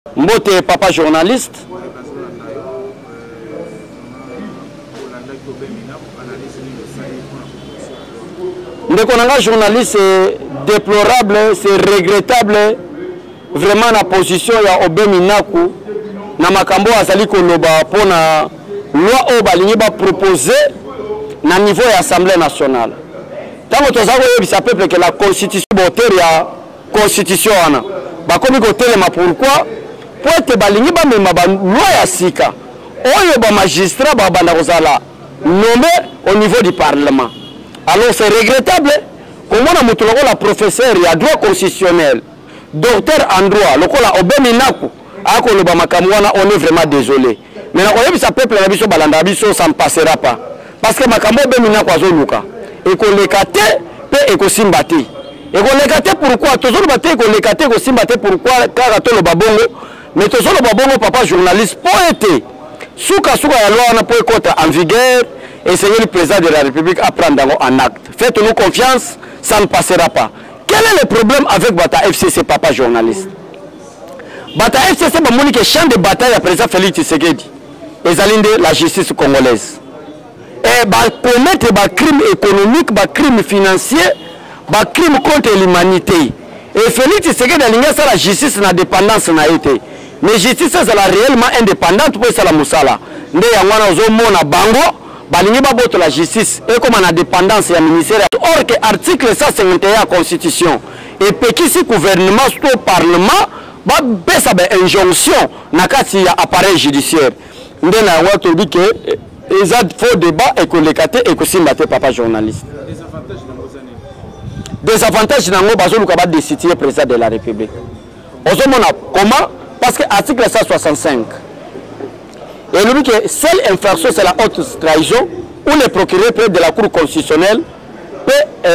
Mbote papa journaliste. Ndeko nanga journaliste, c'est déplorable, c'est regrettable. Vraiment la position ya Obeminaku na makambo azali koloba pona loi o balingi ba proposer na niveau ya Assemblée nationale. Tango tozako yebisa peuple que la constitution botere ya constitution wana. Ba komi ko telema pourquoi? Pour être balingi ba mema ba loi ya sika. Oyo ba magistrat ba banda kozala nommé au niveau du parlement. Alors c'est regrettable comment na mutuloko la professeur ya droit constitutionnel. Docteur en droit, le kola Obeminaku, ako le bamakamwana, on est vraiment désolé. Mais na koyebi sa peuple na biso balanda biso, ça ne passera pas. Parce que makambo Obeminaku azoluka. Et qu'on l'écate, pe eko simbate. Et qu'on l'écate pourquoi? Toujours bate eko l'écate, eko simbate pourquoi? Car to le babongo, mais toujours le babongo papa journaliste, poète. Souka ya loi na poe kota en vigueur, et c'est le président de la République à prendre en acte. Faites-nous confiance, ça ne passera pas. Quel est le problème avec Bata FCC, papa journaliste? Bata FCC, c'est le champ de bataille à président Félix Tshisekedi. Et la justice congolaise. Et commettre des crimes économiques, des crimes financiers, des crimes contre l'humanité. Et Félix Tshisekedi a la justice na dépendance na été. Mais la justice est réellement indépendante pour ça la musala. Ndé yangwana ozomona bango. Balingi baboto la justice et comme la dépendance du ministère. Or que l'article 151 de la Constitution et pekisi gouvernement au Parlement ba besa ba injonction na kati ya appareil judiciaire. Ndena wato dit que ils ont faux débat et que les kate et que simbate papa journaliste. Des avantages nango bazo lukaba de citer président de la République. Ozomona comment? Parce que article 165 et lui que seule infraction c'est la haute trahison où le procureur de la Cour constitutionnelle peut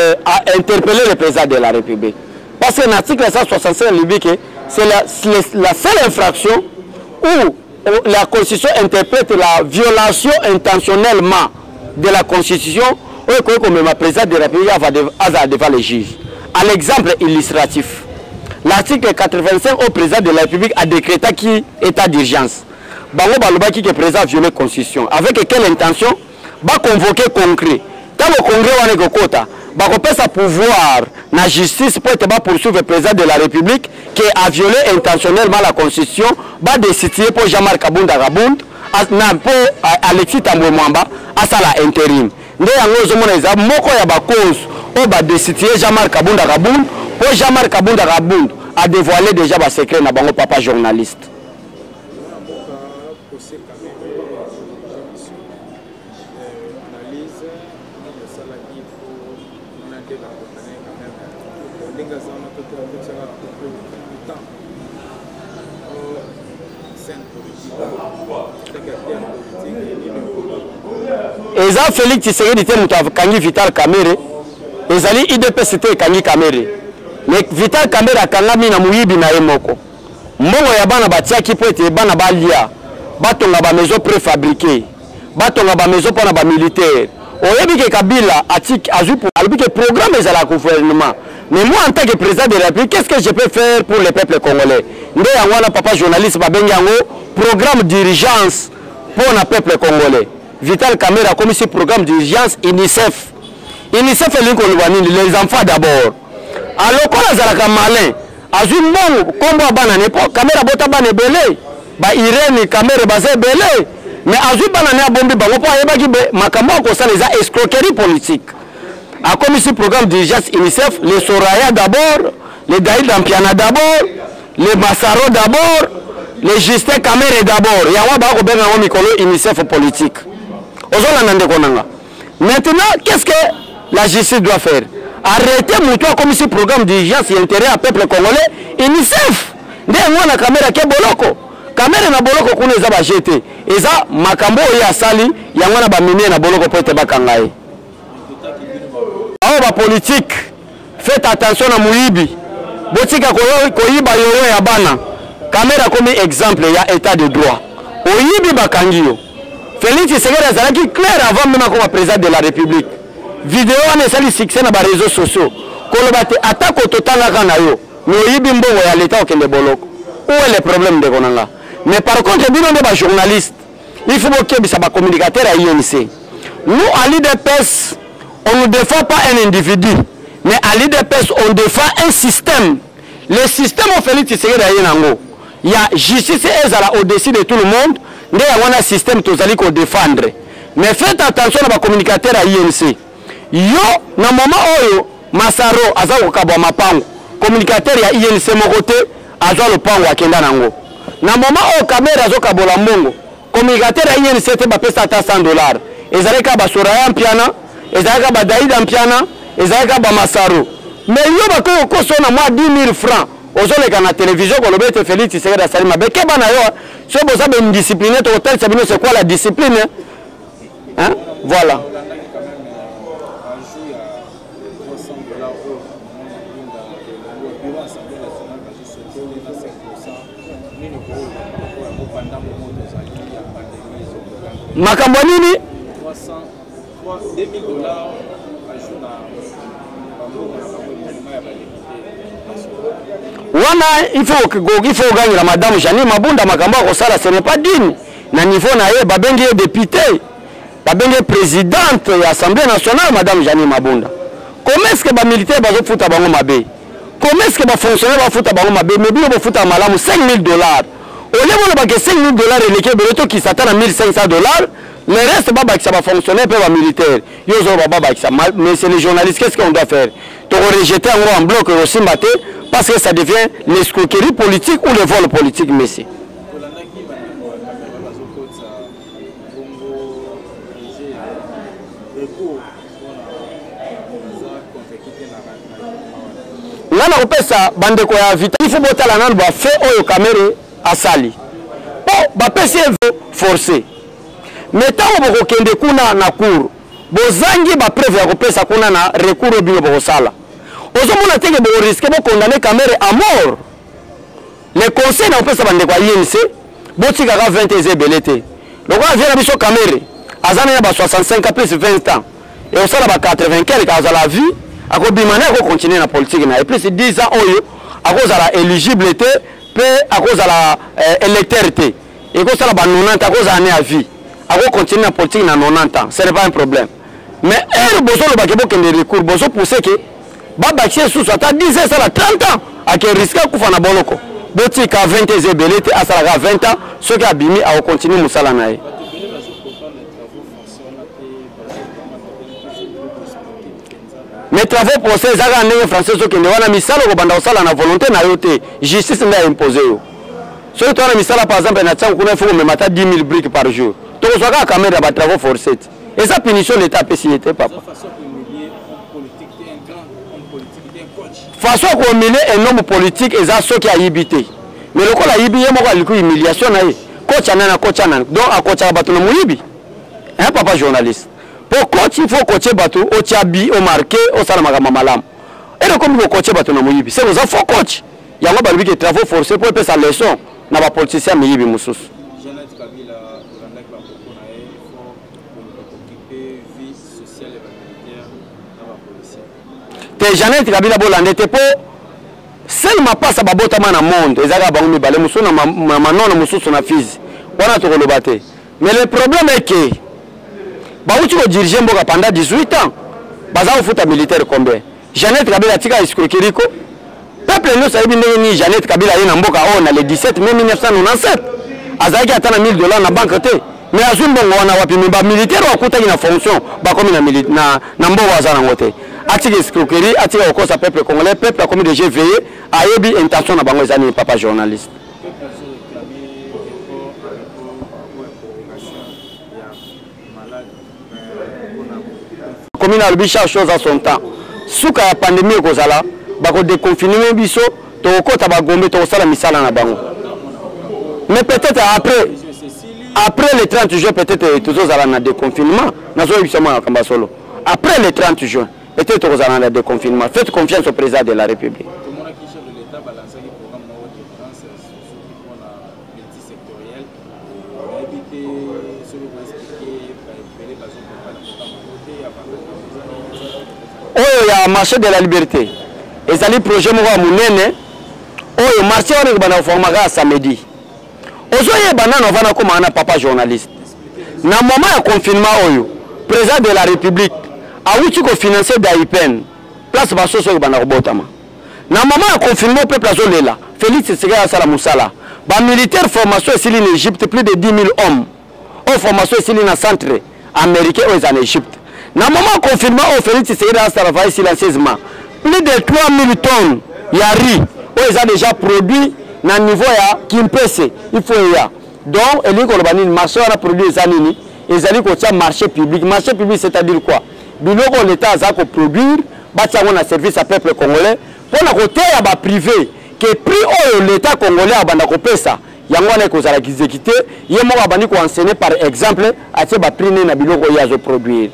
interpeller le président de la République. Parce que l'article 165 lui dit que c'est la seule infraction où la Constitution interprète la violation intentionnellement de la Constitution où comme le président de la République va devant les juges. À l'exemple illustratif, l'article 85 au président de la République a décrété qui état d'urgence. Bango balobaki que le président a violé la Constitution. Avec quelle intention? Va convoquer concret. Quand le congrès va aller kota, va repasser sa pouvoir la justice pour être poursuivre le président de la République qui a violé intentionnellement la Constitution, va décider pour Jean-Marc Kabunda Rabound, pour Alexis Tambwe Mwamba, à ça la intérim. Ndé yango zomona moko ya ba cause au va décider Jean-Marc Kabunda Rabound pour Jean-Marc Kabunda Rabound a dévoilé déjà ba secret na bango papa journaliste. Eza Félix Tshisekedi était mutu Vital Kamerhe. Ezali IDPCT kangi Kamerhe. Mais Vital Kamerhe akangami na muyibi na emoko. Mbongo ya bana batiaki po ete bana balia. Batonga ba maison préfabriquée. Batonga ba maison pona ba militaire. Oyebi ke Kabila atik azupu albi ke programme ezala gouvernement. Mais moi en tant que président de la République, qu'est-ce que je peux faire pour le peuple congolais? Ndé yangwana papa journaliste ba bengi yango programme d'urgence pour le peuple congolais. Vital Kamerhe a commis ce programme d'urgence UNICEF. UNICEF est les enfants d'abord. Alors quand on a malin, azumbo kombo bana nepo Kamerhe bota bana belé, ba Irene Kamerhe bazé belé, mais azu bana ne bombi bango po ayeba ki makambo ko ça les a escroquerie politique. A commis ce programme d'urgence UNICEF, les Soraya d'abord, les Daïd Ampiana d'abord, les Massaro d'abord, les Justin Kamerhe d'abord. Yawa ba ko benga ngo mikolo UNICEF politique. Maintenant, qu'est-ce que la justice doit faire? Arrêter Moutoua comme ce programme d'urgence et intérêt à peuple congolais. UNICEF, dès moi la caméra qui est boloko. Caméra na boloko qu'on les a jeté. Et ça, makambo ya sali, yangwana ba minier na boloko pour être bakangaye. Ah, ba politique, faites attention à Mouibi. Botika koyiba yoro ya bana. Caméra comme exemple, il y a état de droit. Oyibi bakangio. Félix Tshisekedi azalaki clair avant même comme président de la République. Vidéo wana esali succès na ba réseaux sociaux. Kolobate atako totanga kana yo. Mais oyibi mbongo ya l'état okende boloko. où est le problème de Konanga? Mais par contre, nous sommes des journalistes. Il faut que nous soyons communicateurs à INC. Nous, à l'IDPS, on ne défend pas un individu. Mais à l'IDPS, on défend un système. Le système, on fait le il y a justice et au-dessus de tout le monde. Il y a un système qui doit défendre. Mais faites attention à la communicateur à INC. Yo, na moment oyo, Masaro, Azao Kabwa Mapango, communicateur à INC Mokote, Azao le Pango à Kenda Nango. Na moment oyo, caméra Azao Kabola Mongo, communicateur à INC te bapesa ata $100. Ezaleka ba Soraya Mpiana, ezaleka ba Daïda Mpiana, ezaleka ba Masaro. Mais yo bako koso na moi 10 000 francs. Ozoleka na télévision ko lobete Félix Tshisekedi Salima. Beke bana yo, so boza be discipliné to hôtel sabino c'est quoi la discipline? Hein? Voilà. Makambo nini? Wana il faut gagner la madame Janine Mabunda makambo ko sala ce n'est pas digne. Na niveau na ye babengi député, babengi présidente de l'Assemblée nationale madame Janine Mabunda. Comment est-ce que ba militaire bazo futa bango mabe? Comment est-ce que ba fonctionnaire ba futa bango mabe? Mais bien ba futa malamu $5 000. Au lieu de $5 000 et les Québécois qui s'attendent à $1 500, le reste ça va fonctionner pour les militaires. Mais c'est les journalistes, qu'est-ce qu'on doit faire? Tu vas rejeter en bloc aussi maté parce que ça devient l'escroquerie politique ou le vol politique, monsieur. Nana opesa bande ko ya vita il faut botala nanu ba fait oyo caméra asali po ba pesi forcé mais tango boko kende kuna na cour bozangi ba preuve ya kopesa kuna na recours obingo boko sala ozomona teke bo risque bo condamner caméra à mort. Le conseil na opesa bande ko INC botika ka 20 ans belete lokwa vient na biso caméra azana ya ba 65 plus 20 ans et on sala ba 80 quel cas à la vie à bimana ko continuer la politique na et plus 10 ans oyo à cause à la éligibilité peu à cause à la électorité et cause à la 90 à cause année à vie à continuer la politique na 90 ans ce n'est pas un problème mais elle besoin le bakebo que des recours besoin pousser que baba chez sous ça 10 ans ça 30 ans à que risque kufa na boloko botika 20 ans belete à ça 20 ans ceux qui abimi à continuer musala nae. Mais travaux procès zaka ndenge français soki ndwana misala ko banda osala na volonté na yote justice nda imposer yo. So to na misala par exemple na tsangu kuna faut me mata 10 000 briques par jour. To ko soka caméra ba travaux forcés. Et ça punition l'état PCT papa. Façon ko humilier un homme politique et ça soki a yibité. Mais le ko la yibi yemo ko liku humiliation na ye. Coach na coach na. Donc a coach ba to no muyibi. Hein papa journaliste. Pour coach il faut coacher bateau au tiabi au marqué au salamaka mamalam et le comme coacher bateau na muyibi c'est vous faut coach il y a un balubi qui travaux forcés pour faire sa leçon na ba politicien muyibi mususu Jeannette Kabila Rwanda kwa kokona faut occuper vie sociale et militaire na ba policier te Jeannette Kabila bolande te po seulement passe ba botama na monde ezaka bango mibale mususu na manona mususu na fizi wana to kolobate mais le problème est que Baouti ko diriger mboka pendant 18 ans. Baza ufuta militaire combien? Jeannette Kabila tika escroquerie ko. Peuple nous sabi ndenge ni Jeannette Kabila yena mboka on le 17 mai 1997. Azaki atana $1000 na banque te. Mais azumbongo wana wapi mba militaire wakuta na fonction ba komi na mboka azana ngote. Atika escroquerie atika okosa peuple congolais peuple a commis des jeux veillés ayebi intention na bango ezani papa journaliste. Commune a chaque chose à son temps. Souka la pandémie kozala, bako déconfinement biso, to kota ba gombe to sala misala na bango. Mais peut-être après le 30 juin peut-être toujours zala na déconfinement, na zo biso ma kamba solo. Après le 30 juin, peut-être to zala na déconfinement. Faites confiance au président de la République. Oh, il y a marché de la liberté. Et ça, le projet Moura Mounene, oyo marché wana ekobanda koformaka samedi ozoyeba nano avana koma na papa journaliste na moment ya confinement oyo président de la république awuti kofinancer daipen place basoso ekobanda kobotama na moment ya confinement peuple azolela Félix Tshisekedi asala musala ba militaire formation esili en Égypte plus de 10 000 hommes au formation esili na centre américain aux en Égypte na moment ya confinement au Félix Tshisekedi asala travailler silencieusement plus de 3 000 tonnes ya riz ils ont déjà produit na niveau ya Kimpese il faut ya donc elingo lobani marché wana produit ezanini ezali ko tia marché public c'est-à-dire quoi biloko l'état a ko produire batia na service à peuple congolais pour na côté ya ba privé que prix oyo l'état congolais abanda ko pesa yango wana ko zala exécuter ye mo abandi ko enseigner par exemple atie ba prix na biloko ya zo produire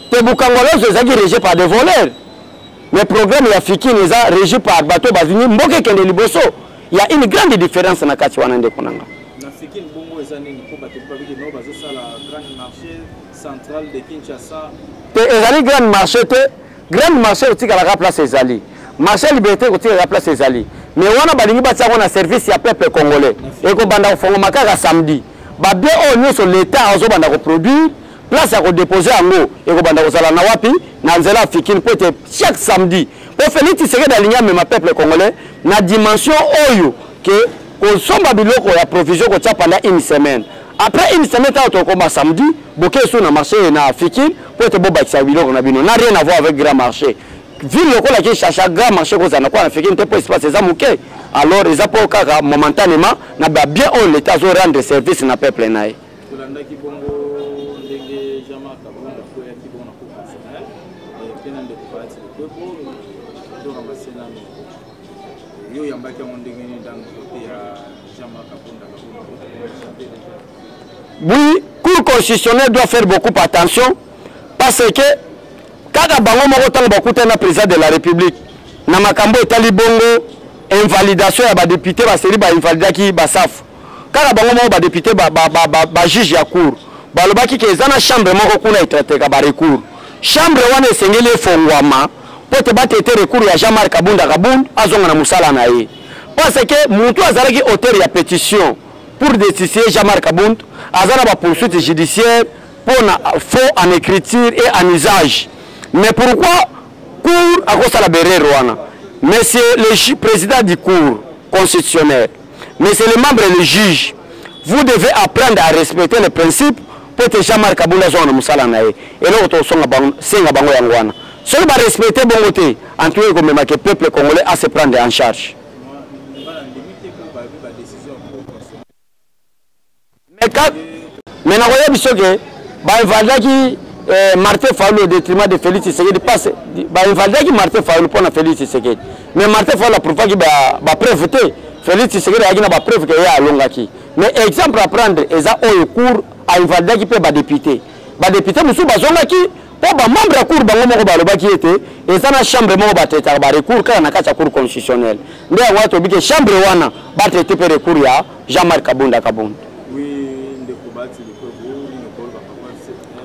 te bukangolozo ezaki régé par des voleurs. Le programme est régi par bateau Bazini, Mboke Kende Liboso. Il y a une grande différence dans la Katiwana de Konanga. Le grand marché aussi à la place Ezali. Marché Liberté aussi à la place Ezali. Mais on a balingi batia on a service à peuple congolais. Et qu'on banda fongo makaka samedi. Ba bien on sur l'état ozo banda ko produire. Place à déposer en eau et au banda kozala na wapi na nzela fikini pour chaque samedi pour Félix Tshisekedi aligner même peuple congolais na dimension oyo que kosomba biloko ya provision ko tia pendant une semaine après une semaine ta to komba samedi boké sur na marché na fikini pour te boba tsa biloko na bino n'a rien à voir avec grand marché ville lokola qui cherche grand marché ko zana kwa na fikini te pour espace za muké alors les apports kaka momentanément na bien on l'état zo rendre service na peuple nae oui, Cour constitutionnelle doit faire beaucoup attention parce que quand bango moko tanga bakuta na président de la République na makambo etali bongo invalidation ya ba député ba série ba invalidaki ba safu quand bango moko ba député ba juge ya cour balobaki ke ezana chambre moko kuna itraiteka ba recours chambre wana esengeli efongwama po te batete recours ya Jean-Marc Kabunda azonga na musala na ye parce que mutu azalaki auteur ya pétition pour destituer Jean-Marc Kabunda azana ba poursuite judiciaire pour faux en écriture et en usage. Mais pourquoi cour à cause de la berre wana? Monsieur le président du cour constitutionnel, monsieur le membre et le juge, vous devez apprendre à respecter les principes pour que Jean-Marc Kabunda zona musala na ye. Et là on songa senga bango yangwana. Seul ba respecter bon côté en tout cas comme le peuple congolais à se prendre en charge. Mais na koya bisoke ba invalidaki Martin Fayulu au détriment de Félix Tshisekedi passe ba invalidaki Martin Fayulu pour na Félix Tshisekedi mais Martin Fayulu a prouvé que ba preuve te Félix Tshisekedi a gina ba preuve que ya alongaki mais exemple à prendre eza oyo cour a invalidaki pe ba député musu bazongaki po ba membre ya cour bango moko balobaki ete eza na chambre moko ba traiter ba recours kala na kati ya cour constitutionnelle nde yango to bike chambre wana ba traiter pe recours ya Jean-Marc Kabunda.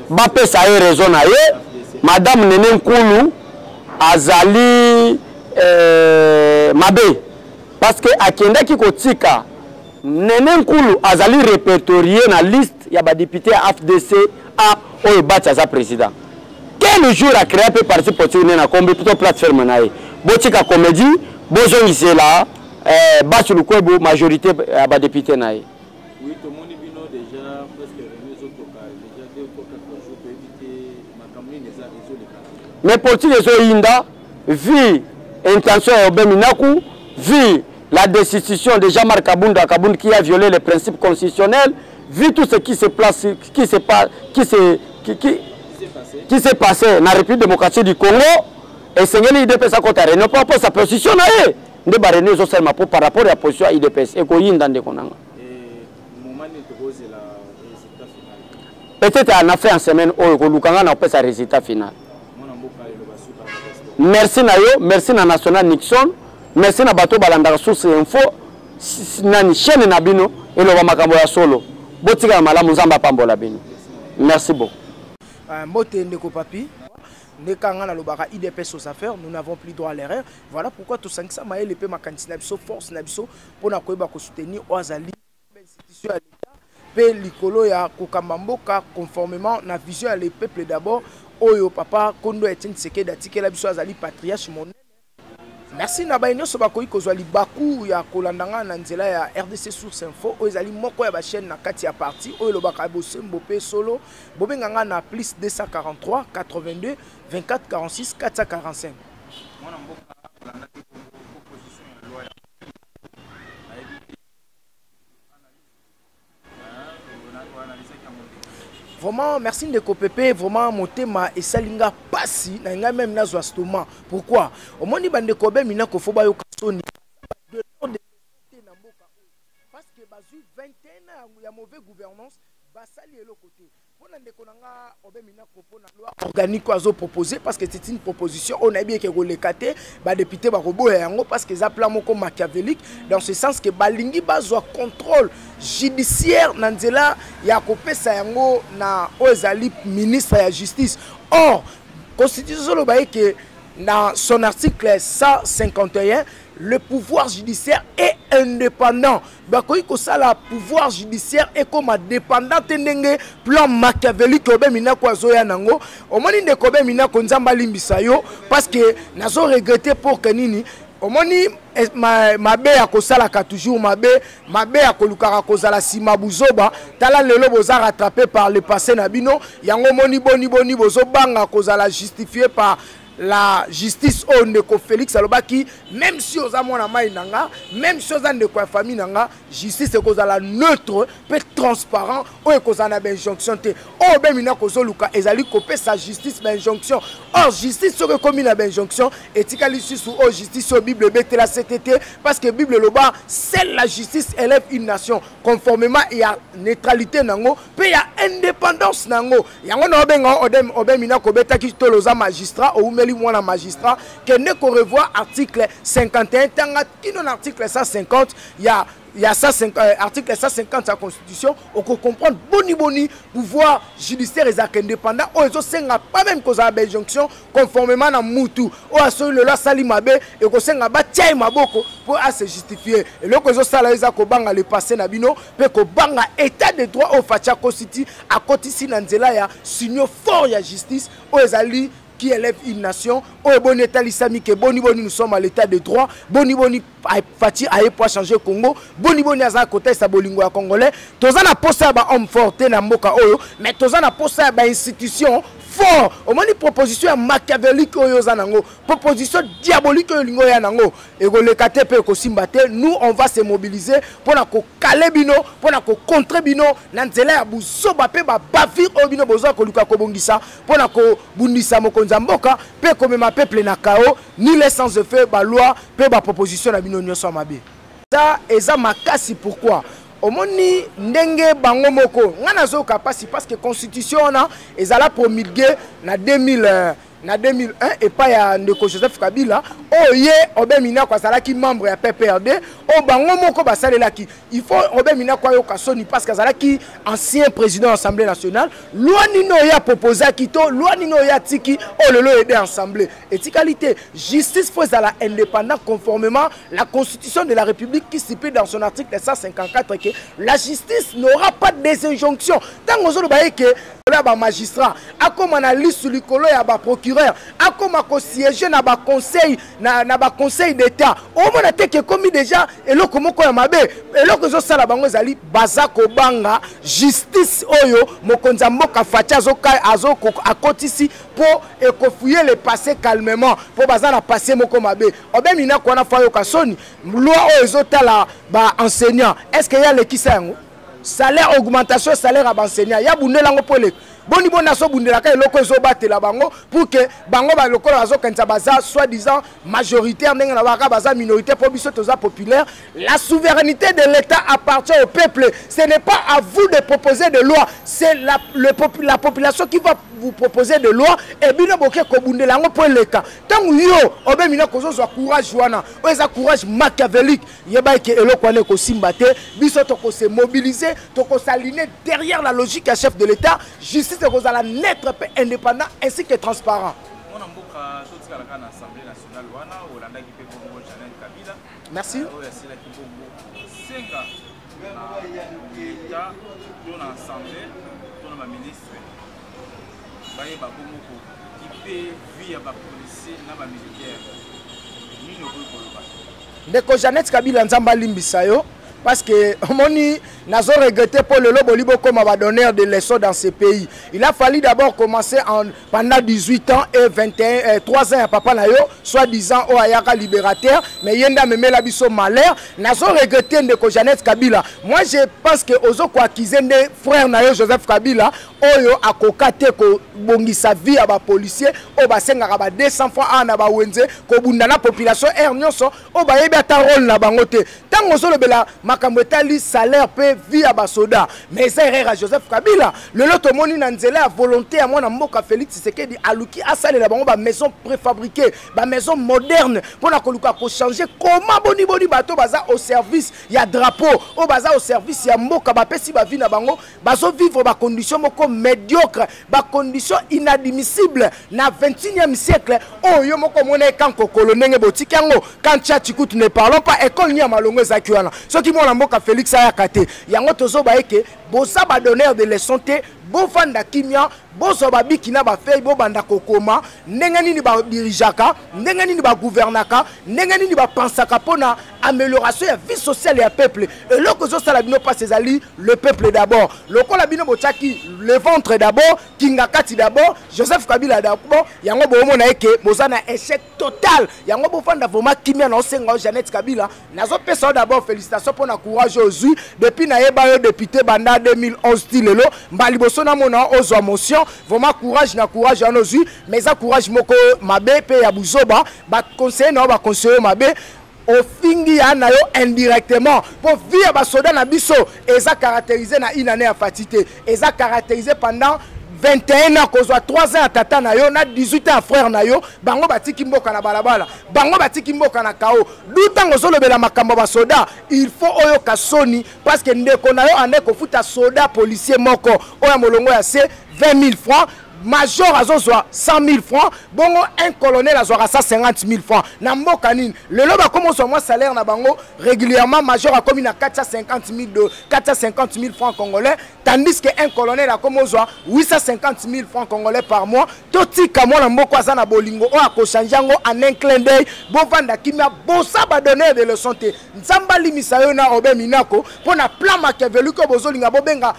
Bapesa ye raison na ye madame Nene Nkulu azali mabe parce que akendaki kotika Nene Nkulu azali répertorié na liste ya ba député FDC a oyo bati za président quel jour a créé pe parti politique na kombi plutôt plateforme na ye botika comédie bozongisela bati lukwebo majorité ya ba député na ye. Oui, tout le monde bino déjà presque remis aux autres cas déjà 2 ou 4 jours pour éviter ma campagne les a résolus. Mais politique les Inda vu intention ya Obeminaku vu la destitution de Jean-Marc Kabunda qui a violé les principes constitutionnels vu tout ce qui se passe qui s'est passé dans la République démocratique du Congo et Sengeli IDPS a côté non pas pour sa position na ye nde ba rené zo seulement par rapport à la position IDPS et ko yinda nde konanga. Peut-être on a fait en semaine où on a fait un résultat final. Merci na yo, merci na National Nixon, merci na bato balanda source info, nani chaîne na bino et le makambo ya solo. Botika malamu nzamba pambola bino. Merci beaucoup. Mbote ndeko papi. Nekanga na lobaka IDPS aux affaires, nous n'avons plus droit à l'erreur. Voilà pourquoi tout ça maël épée ma candidat force nabiso pour na koyeba ko soutenir Oazali institution à l'État pe likolo ya kokambamboka conformément na vision à les peuples d'abord. Oyo papa Kondo Etienne Tshisekedi atikela biso azali patriarche monene. Merci na baino so bakoyi kozwa libaku ya kolandanga na nzela ya RDC Source Info oyo ezali moko ya ba chaîne na kati ya parti oyo lobaka bosembo pe solo bobenganga na plus 243 82 24 46 445. Mwana mboka kolanda te proposition ya loi ya Vraiment, merci de Kopépé, vraiment mon thème et salinga passi, na même na stoma. Pourquoi? Au moins, bande kobe mina ko foba yo kasoni. Parce que bazu 21 ans il y a mauvaise gouvernance, basali et l'autre côté. Pour na ndeko nanga obe mina ko pona loi organique azo proposer parce que c'est une proposition on a bien que relekate ba député ba robo yango parce que ça plan moko machiavélique dans ce sens que balingi bazwa contrôle judiciaire nanzela ya kopesa yango na ozali ministre ya justice. Or constitution lo baye que dans son article 151 le pouvoir judiciaire est indépendant. Bakoyi ko sala pouvoir judiciaire est comme dépendant tendenge plan machiavélique obe mina kwa zoya nango. Omoni de kobe mina ko nzamba limbisa yo parce que nazo regretter pour que nini omoni mabe ya kosala ka toujours mabe ya kolukaka kozala sima buzoba tala lelo boza rattrapé par le passé na bino yango moni boni bozo banga kozala justifié par la justice au ndeko Félix alobaki même si aux amona mainanga même si aux ndeko ya famille nanga justice ekozala neutre pe transparent o ekozana ba injonction te o be mina kozoluka ezali kopesa justice ba injonction. Or justice so komi na ba injonction etikali susu o justice o Bible betela CTT parce que Bible loba seule la justice élève une nation conformément il y a neutralité nango pe ya indépendance nango yango na obenga obe mina ko betaki toloza magistrat o mwana magistrat que ne ko revoir article 51 tanga kino na article 150 il y a article 150 de la constitution on peut comprendre boni pouvoir judiciaire et indépendant o ezo senga pas même cause à injonction conformément na mutu o aso le la sali mabe et ko senga ba tiai maboko pour à se justifier et le ko sala eza ko banga le passé na bino pe ko banga état de droit au facha constitue à kotisi na nzela ya signaux fort ya justice o ezali qui élève une nation. Oh, bon état islamique, boni nous sommes à l'état de droit. Boni Fati a pour changer Congo. Boni aza côté sa bolingo à congolais. Tozana posa ba homme fort na mboka oyo, mais tozana posa ba institution fort. Au moins une proposition machiavélique oyo zanango, proposition diabolique oyo lingo ya nango. Ego le katepe ko simbate, nous on va se mobiliser pour na ko kale bino, pour na ko contre bino, na nzela ya busoba pe ba bavir oyo bino bozo ko luka ko bongisa, pour na ko bundisa mokonza mboka pe ko mema peuple na kao, ni l'essence de fait ba loi pe ba proposition na bino nyonso mabe. Ça eza makasi pourquoi? Omoni ndenge bango moko ngana zo kapasi parce que constitution na ezala promulguée na 2001 et pas ya ndeko Joseph Kabila oye obemina kwa salaki membre ya PPRD o bango moko basalelaki il faut obemina kwa yo kasoni parce que salaki ancien président de l'Assemblée nationale loi nino ya proposé kito loi nino ya tiki o lelo aider assemblée éticalité justice faut la indépendant conformément la constitution de la République qui stipule dans son article 154 que la justice n'aura pas de désinjonction tant ozolo baye que là ba magistrat a comme analyse sur likolo ya ba procureur a comme ko siéger na ba conseil na ba conseil d'état au mona te que commis déjà eloko moko ya mabe eloko zo sala bango ezali baza ko banga justice oyo mokonza mboka facha azo akotisi pour ekofouiller le passé calmement pour baza na passé moko mabe obemina ko na fayo kasoni loi oyo zo tala ba enseignant est-ce que y a lekisa yango salaire augmentation salaire à enseignant ya bundela ngo pole boni bona so bundela ka eloko zo batela bango pour que bango ba lokola bazo kanza baza soi-disant majoritaire ndenge na baka baza minorité pour biso toza populaire. La souveraineté de l'État appartient au peuple. Ce n'est pas à vous de proposer des lois, c'est la population qui va vous proposer des lois et bino boke ko bundela ngo pour le cas tant yo obemina ko zo courage wana o eza courage machiavélique yeba ke eloko ane ko simbate biso to ko se mobiliser to ko s'aligner derrière la logique à chef de l'État justice ko za la net indépendant ainsi que transparent. totikalaka na Assemblée nationale wana olandaki mpe bongo Jeannette Kabila. Merci. Oyo asilaki bongo senga na l'État to na Assemblée to na baministre bayeba bongo kokipe vie ya bapolisier na bamilitaire. Nini okoki koloba? Ndeko Jeannette Kabila nzamba alimbisa yo parce que moni nazo regretté pour le lobo libo comme va donneur de leçons dans ce pays. Il a fallu d'abord commencer pendant 18 ans et 21 3 ans à papa na yo soi-disant au ayaka libérateur mais yenda meme la biso malheur nazo regretté ndeko Jeannette Kabila. Moi je pense que ozo ko accuser nde frère na yo Joseph Kabila oyo akokate ko bongisa vie à ba policier o ba senga ba 200 fois ana ba wenze ko bunda na population er nyonso o ba yebi ata rôle na bangote tango zo lebela makambo etali salaire pe vie à ba soda mais c'est erreur à Joseph Kabila le loto moni na nzela à volonté à mwana mboka Félix Tshisekedi aluki asale la bango ba maison préfabriquée ba maison moderne pour na koluka ko changer comment boni bato baza au service ya drapeau o baza au service ya mboka ba pesi ba vie na bango bazo vivre ba condition moko médiocre ba condition inadmissible na 21e siècle oyo moko mona kanko kolonenge botikango quand tchikutu ne parlons pas école ni ya malongo ezakiwana soki mona mboka Félix ayakate yango tozo ba eke bosa ba donneur de leçons te bo fanda kimia boso babiki na ba fei bo banda kokoma ndenge nini ba dirijaka ndenge nini ba gouvernaka ndenge nini ba pensaka pona amélioration ya vie sociale ya peuple et loko zo sala bino pas ezali le peuple d'abord loko la bino bochaki le ventre d'abord kingakati d'abord Joseph Kabila d'abord yango bo mona eke bozana échec total yango bo fanda vraiment kimia na osenga Jeannette Kabila nazo pesa d'abord félicitations pona courage aujourd'hui depuis na yeba yo député banda 2011 tilelo mbali bosona mona ozwa motion vraiment courage na courage à nos yeux mais ça courage moko mabe pe ya buzoba ba conseiller na ba conseiller mabe au fingi ya na yo indirectement pour vivre ba soda na biso eza caractérisé na une année à fatité eza caractérisé pendant 21 ans kozwa 3 ans à tata na yo na 18 ans frère na yo bango batiki mboka na balabala bango batiki mboka na kao dutango zolobela makambo ba soda il faut oyo kasoni parce que ndeko na yo ane ko futa soda policier moko oya molongo ya C 20 000 francs major azozwa 100 000 francs bongo un colonel azwaka 150 000 francs na mboka nini lelo ba commence moi salaire na bango régulièrement major a commis na 450 000 francs congolais tandis que un colonel a commence 850 000 francs congolais par mois totika mona mboko aza na bolingo o akochange ngo en un clin d'œil bo vanda kimia bosa ba donner de leçons te nzamba limisa yo na obe minako pona plan machiavélique bozolinga bobenga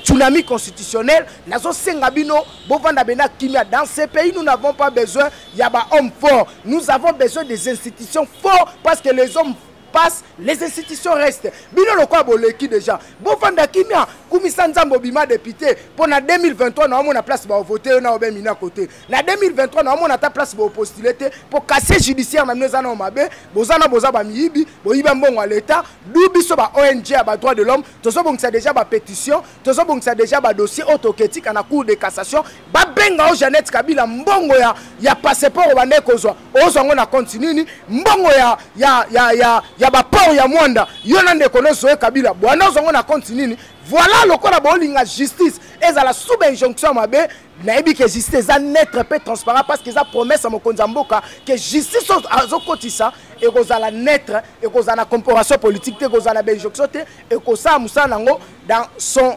tsunami constitutionnel nazo senga bino bovanda bena kimia dans ce pays nous n'avons pas besoin ya ba hommes forts nous avons besoin des institutions fortes parce que les hommes passent les institutions restent bino lokwa boleki déjà bovanda kimia kumisa nzambo bima député pour na 2023 na mona place ba voter na obe mina côté na 2023 na mona ta place ba postuler pour casser judiciaire na neza na mabe bozana boza ba miyibi boyiba mbongo à l'état dubiso ba ONG ba droit de l'homme tozo bongisa déjà ba pétition tozo bongisa déjà ba dossier autocritique na cour de cassation ba benga o Jeannette Kabila mbongo ya passeport ba nekozwa ozongo na continue mbongo ya ba port ya mwanda yona ndeko nozo Kabila bwana ozongo na continue voilà le corps bolinga justice et à la sous-injonction mabe naebi que justice est net peu transparent parce que ça promesse à mokonza mboka que justice azokotisa et kozala net et kozala corporation politique te kozala benjonction te et kosa musa nango dans son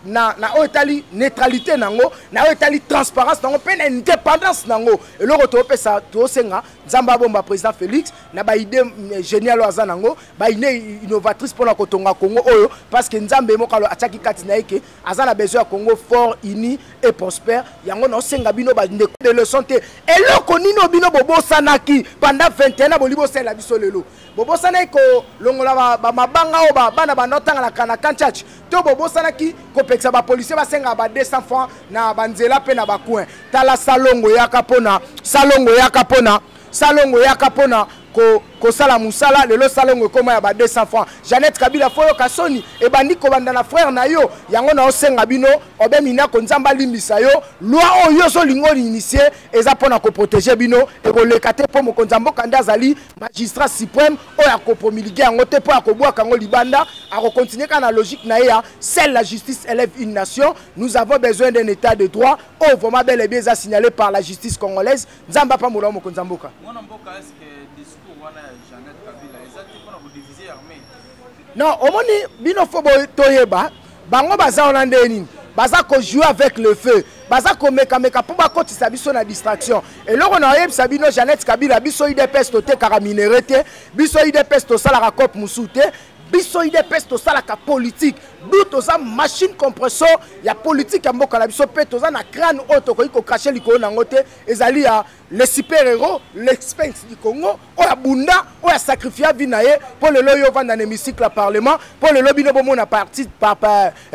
na otali neutralité nango na otali transparence nango pe indépendance nango et le retour pe ça to senga nzamba bomba président Félix na ba idée génial oza nango ba idée innovatrice pour la kotonga Congo oyo parce que nzambe mokalo ataki kati na yeke azana besoin Congo fort uni et prospère yango na senga bino ba ndeko de leçon te et loko nino bino bobo sanaki pendant 21 ans bolibo la biso lelo bobo sanaki ko longola ba mabanga o ba bana banotanga la kana kanchach to bobo sanaki ko peksa ba policier ba senga ba 200 francs na banzela pe na ba coin tala salongo ya kapona kosala musala lelo salongo koma ya ba 200 francs. Jeannette Kabila foyo kasoni e bandi ko banda na frère na yo yango na osenga bino obemina ko nzamba limbisa yo loi oyo so lingoli initié eza pona ko protéger bino e ko lekate po mo konzambo kanda azali magistrat suprême oya ko promulguer yango te po akobwa kango libanda ako continuer kana logique na ya seule la justice élève une nation. Nous avons besoin d'un état de droit. Oh vraiment bel et bien signalé par la justice congolaise. Nzamba pa mola mo konzamboka. Est-ce que discours wana Jeannette Kabila exactement pour diviser l'armée? Non, omoni bino fobo toyeba bango baza olande nini baza ko jouer avec le feu baza ko meka po ba kotisa biso na distraction et loko na yebisa bino Jeannette Kabila biso IDPS to te karaminérete biso IDPS to sala ka cop musute biso IDPS to sala ka politique d'où toza machine compresseur ya politique ya mboka na biso pe toza na crâne auto ko iko cacher likolo na ngote ezali ya les super héros l'expérience du Congo oya bunda oya sacrifier vie na ye pour le loyo vanda na hémicycle à parlement pour le lobby no bomo na parti par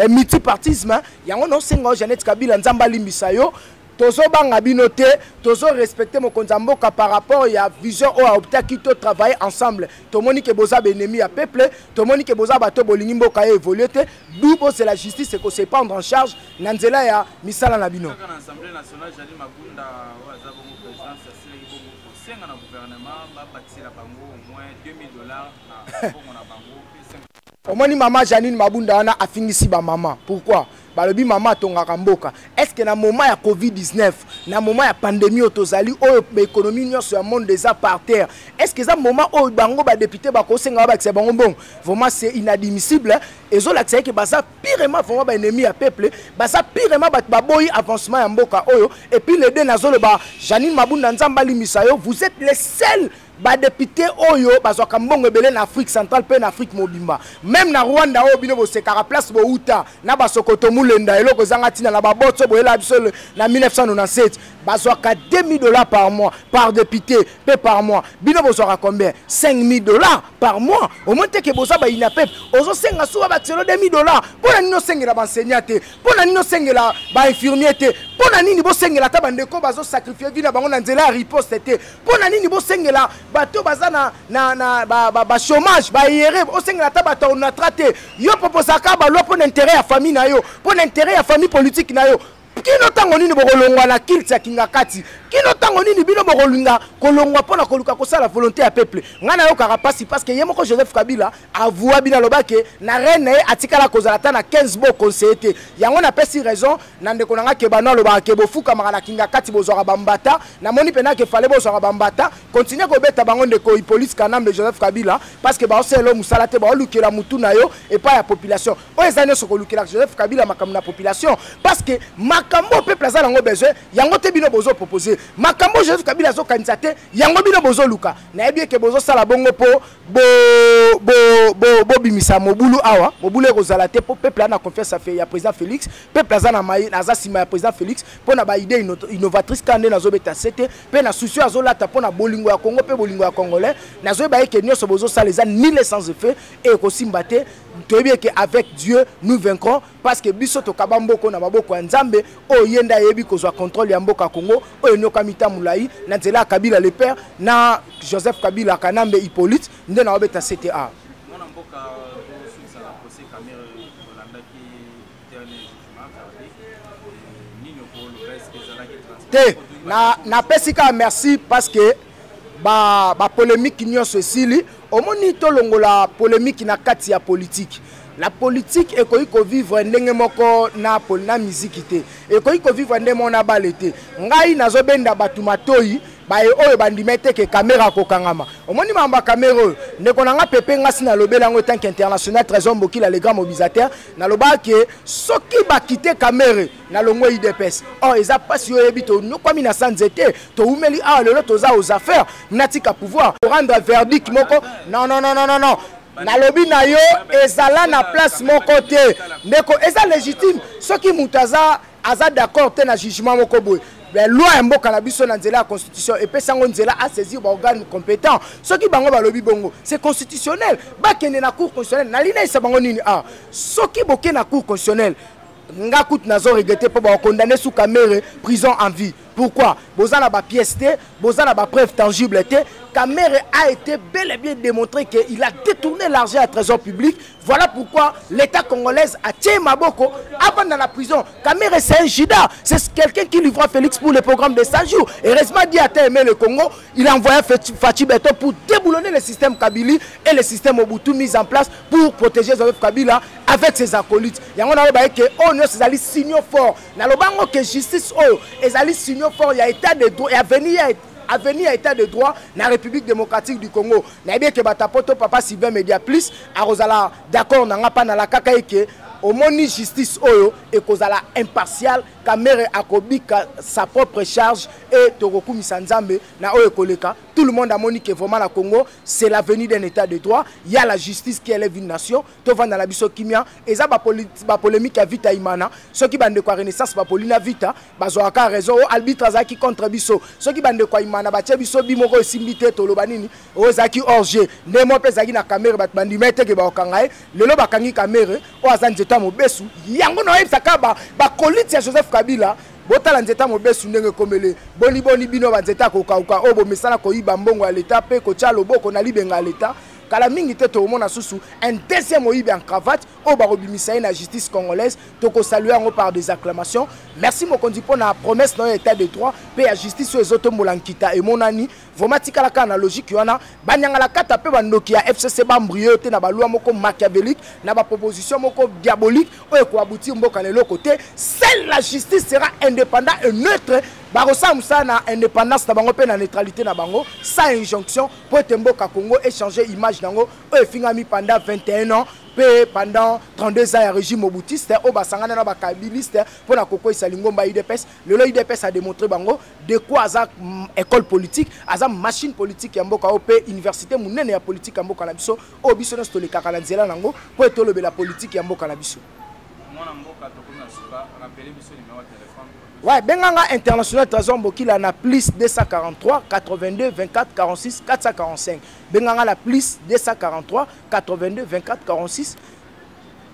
multipartisme yango no senga Jeannette Kabila nzamba limbisa yo tozo banga bino te tozo respecter mo konzamboka par rapport ya vision o opta ki to travailler ensemble to moni ke boza benemi ya peuple to moni ke boza bato bolingi mboka évoluer te d'où c'est la justice c'est qu'on se prendre en charge na nzela ya misala na bino kana assemblée nationale Jali Mabunda waza bongo présidence asile ki bongo senga na gouvernement ba batisela bango au moins $2000 na bongo na bango omoni mama Janine Mabunda wana afingisi ba mama pourquoi balobi mama tongaka mboka est-ce que na moment ya Covid-19 na moment ya pandémie otozali oyo économie nyonso ya monde déjà par terre est-ce que ça moment oyo bango ba député ba kosenga ba kse bango bon vraiment c'est inadmissible ezo la kse ke basa pirement vraiment ba ennemi ya peuple basa pirement ba boyi avancement ya mboka oyo et puis le deux nazolo ba Janine Mabunda nzamba limisa yo vous êtes les seuls ba député oyo bazwaka mbongo ebele na Afrique centrale pe na Afrique mobimba même na Rwanda oyo bino bo sekara place bo uta na basokoto mulenda eloko zanga tina na babotso bo ela biso na 1997 bazwaka $2000 par mois par député pe par mois bino bozwaka combien $5000 par mois au moins te ke boza ba inapep ozo senga suba ba tselo $2000 pona nino sengela ba enseignant te pona nino sengela ba infirmier te pona nini bo sengela ta bandeko bazo sacrifier vie na bango na nzela riposte te pona nini bo sengela bato bazana ba chômage ba yere o sengela ta bato on a traité yo proposaka ba lo pour l'intérêt ya famille na yo pour l'intérêt ya famille politique na yo kino tango nini bokolongwa na kiltsa kingakati kino tango nini bino bokolinga kolongwa pona koluka kosala volonté ya peuple ngana yo karapasi parce que yemoko Joseph Kabila avoua bina lobake na reine atikala kozala ta na 15 bo conseiller yango na pesi raison na ndeko nanga ke bana lobaka ke bofuka makana kingakati bozora bambata na moni pena ke fale bozora bambata continuer ko beta bango ndeko Hippolyte Kanambe Joseph Kabila parce que ba oselo musala te ba olukela mutu na yo et pas ya population o ezane soko lukela Joseph Kabila makam na population parce que makambo peuple azala ngo besoin yango te bino bozo proposer makambo Joseph Kabila zo kandidaté yango bino bozo luka na yebi ke bozo sala bongo po bo bimisa mobulu awa mobulu ekozala te po peuple na confiance à ya président Félix peuple azana mai naza sima ya président Félix pona ba idée innovatrice kande nazo beta sete pe na souci azolata pona bolingo ya Congo pe bolingo ya congolais nazo ba ke nyoso bozo sala les ni l'essence de fait et ko simbate to yebi ke avec Dieu nous vaincrons parce que biso to kabamboko na maboko ya Nzambe o yenda yebi kozwa contrôle ya mboka Congo o nyoka mita mulai na nzela Kabila le père na Joseph Kabila Kanambe Hippolyte nde na obeta CTA mona mboka sous la procès caméra Holanda qui dernier jugement nino pour le reste que zala qui te na pesika merci parce que ba polémique nyonso esili omoni to longola polémique na kati ya politique. La politique est qu'on vivre ndenge moko na musique te et qu'on vivre ndenge mona balete ngai nazo benda batumatoi ba oyo bandimete ke caméra ko kangama omoni mamba caméra ne konanga pepe ngasi na lobela ngo tank international trésor mbokila les grands mobilisateurs na loba ke soki ba quitter caméra na longo IDPS oh eza pasi yo ebito nyokwami na sanzete to umeli a lelo toza aux affaires natika pouvoir rendre verdict moko non na lobi na yo ezala na place moko te ndeko eza légitime soki mutaza aza d'accord te na jugement moko boy la loi mboka na biso na nzela la constitution et pesango nzela a saisir ba organe compétent soki bango ba lobi bongo c'est constitutionnel ba kende na cour constitutionnelle na lina isa bango nini soki boke na cour constitutionnelle nga kout nazo regretter po ba condamner sous caméra prison en vie Pourquoi? Bozana ba pièce té, bozana ba preuve tangible té. Kamere a été bel et bien démontré qu'il a détourné l'argent à trésor public. Voilà pourquoi l'État congolais a tué Maboko avant dans la prison. Kamere c'est un Jida, c'est quelqu'un qui livra Félix pour le programme de 100 jours. Et heureusement dit a aimé le Congo, il a envoyé Fachi Beto pour déboulonner le système Kabili et le système Mobutu mis en place pour protéger Joseph Kabila avec ses acolytes. Il y a un que oh non, c'est ali signaux fort. Na lobango que justice oh, et ali signaux fort, il y a état de droit et avenir à état de droit dans la République démocratique du Congo. Na bien que batapoto papa Sylvain Média plus à Rosala d'accord na pas na la kakaike au moni justice oyo et kozala impartial Kamere akobika sa propre charge et Toroku Misanzambe na oyo koleka. Tout le monde a moni que vraiment la Congo c'est l'avenir d'un état de droit. Il y a la justice qui élève une nation. To va dans la biso kimia et ça ba polémique à vita imana. Ceux qui bande quoi renaissance ba polina vita bazoaka raison arbitre zaki contre biso. Ceux qui bande quoi imana ba biso bimoko simbité to lobanini ozaki orge nemo pezaki na Kamere bat bandi mete ke ba okangae lelo bakangi Kamere o azanzeta mobesu yango no ebsaka ba koliti ya Joseph Kabila botala nzeta mobesu ndenge komele boni bino banzeta kokauka obo mesana koyiba mbongo ya leta pe ko tcha loboko na libenga leta kala mingi te to mona susu un deuxième oyibe en cravate o barobimisa na justice congolaise to ko saluer en par des acclamations. Merci mokondi pour na promesse dans état de droit pe ya justice so ezoto molankita e monani vraiment tikala kana logique yana banyanga la kata pe bandoki ya FCC bambrio te na balua moko machiavélique na ba proposition moko diabolique o ko aboutir mboka le côté seule la justice sera indépendante et neutre barosa musana indépendance na bango pe na neutralité na bango sans injonction pour temboka Congo échanger image nango o fingami pendant 21 ans pendant 32 ans à régime mobutiste au basangana na bakabiliste pour na koko isalingomba UDPS le UDPS a démontré bango de quoi aza école politique aza machine politique ya mboka op université munene ya politique ya mboka na biso o biso na stole kakala nzela nango pour etolobe la politique ya mboka na biso mwana mboka to kuna suka rappeler biso numéro de téléphone. Ouais, Benganga International Trésor Mbokila na plus 243 82 24 46 445. Benganga la plus 243 82 24 46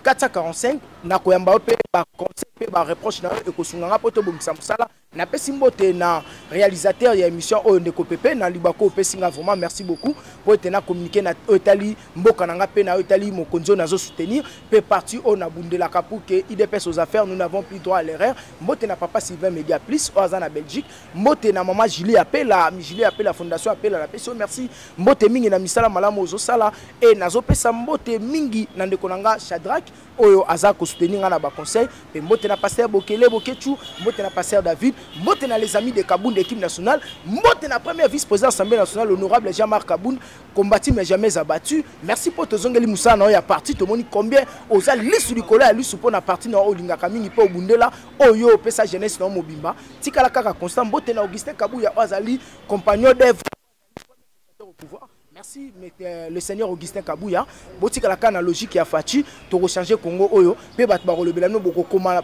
445. Na koyamba pe ba conseil pe ba reproche na ekosunganga poto bomisa musala na pesi mbote na réalisateur ya émission oyo ndeko pepe na libako pesinga vraiment merci beaucoup pour être na communiquer na Otali mboka nanga pe na Otali mokonzo nazo soutenir pe parti on a bundela pour que IDPS aux affaires nous n'avons plus droit à l'erreur mbote na papa Sylvain Média plus oza na Belgique mbote na maman Julie appelle la fondation appelle la peso merci mbote mingi na misala malamu ozo sala et nazo pesa mbote mingi na ndeko nanga Shadrack oyo azako soutenir na ba conseil pe mbote na pasteur Bokele Bokechu mbote na pasteur David mbote na les amis de Kabound équipe nationale mbote na premier vice-président de l'Assemblée nationale l'honorable Jean-Marc Kabound combattu mais jamais abattu merci pour tozongeli musa na ya parti to moni combien oza lisu likola ya lisu pour na parti na olinga kamingi pe obundela oyo pesa jeunesse na mobimba tikala kaka constant mbote na Augustin Kabuya ozali compagnon d'œuvre au pouvoir. Merci le seigneur Augustin Kabuya botika la kana logique ya Fachi to rechanger Congo oyo pe bat ba rolobela no boko koma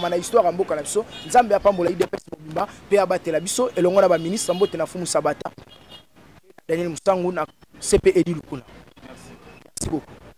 na histoire mboka na biso nzambe apambola IDPS mobimba pe abatela biso elongo na ba ministre mbote na fumu sabata Daniel Musangu na CP Edi Lukuna. Merci beaucoup.